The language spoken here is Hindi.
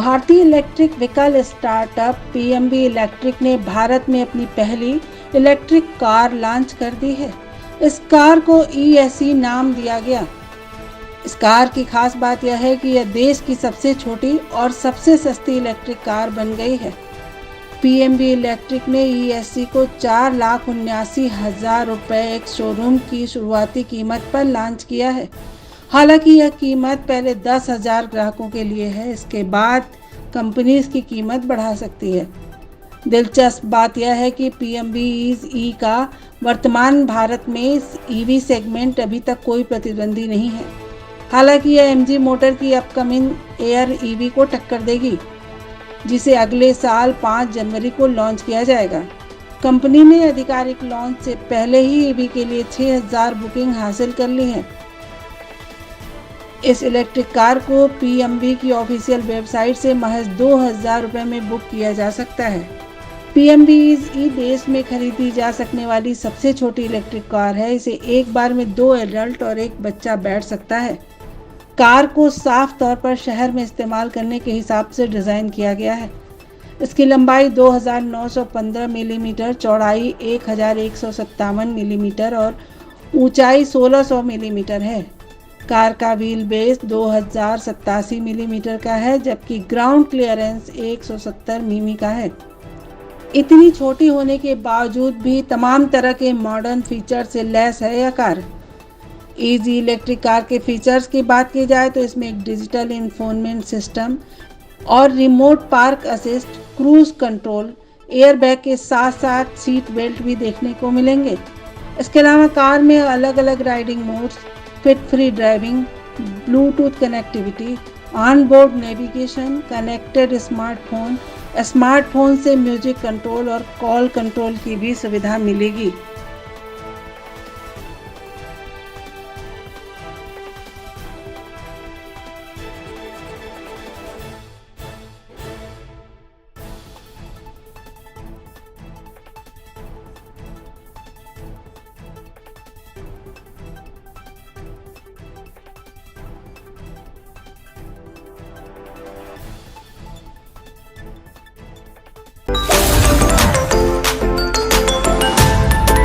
भारतीय electric vehicle startup PMV electric ने भारत में अपनी पहली इलेक्ट्रिक कार लॉन्च कर दी है। इस कार को ESE नाम दिया गया। इस कार की खास बात यह है कि यह देश की सबसे छोटी और सबसे सस्ती इलेक्ट्रिक कार बन गई है। पीएमवी इलेक्ट्रिक ने ESE को 4,79,000 रुपये एक शोरूम की शुरुआती कीमत पर लॉन्च किया है। हालांकि यह कीमत पहले 10,000 ग्राहकों के लिए है, इसके बाद कंपनी इसकी कीमत बढ़ा सकती है। दिलचस्प बात यह है कि PMV का वर्तमान भारत में इस EV सेगमेंट अभी तक कोई प्रतिद्वंदी नहीं है। हालांकि यह MG मोटर की अपकमिंग एयर EV को टक्कर देगी, जिसे अगले साल 5 जनवरी को लॉन्च किया जाएगा। कंपनी ने आधिकारिक लॉन्च से पहले ही EV के लिए 6,000 बुकिंग हासिल कर ली है। इस इलेक्ट्रिक कार को PMV की ऑफिशियल वेबसाइट से महज 2,000 रुपये में बुक किया जा सकता है। PMV देश में खरीदी जा सकने वाली सबसे छोटी इलेक्ट्रिक कार है। इसे एक बार में 2 एडल्ट और एक बच्चा बैठ सकता है। कार को साफ तौर पर शहर में इस्तेमाल करने के हिसाब से डिज़ाइन किया गया है। इसकी लंबाई 2,915 मिलीमीटर, चौड़ाई 1,157 मिलीमीटर और ऊंचाई 1,600 मिलीमीटर है। कार का व्हील बेस 2,087 मिलीमीटर का है, जबकि ग्राउंड क्लियरेंस 170 मिमी का है। इतनी छोटी होने के बावजूद भी तमाम तरह के मॉडर्न फीचर से लैस है यह कार। इजी इलेक्ट्रिक कार के फीचर्स की बात की जाए तो इसमें एक डिजिटल इंफोटेनमेंट सिस्टम और remote park assist, cruise control, airbag के साथ साथ सीट बेल्ट भी देखने को मिलेंगे। इसके अलावा कार में अलग अलग riding modes, fit free driving, Bluetooth connectivity, on board navigation, connected smartphone से म्यूजिक कंट्रोल और कॉल कंट्रोल की भी सुविधा मिलेगी।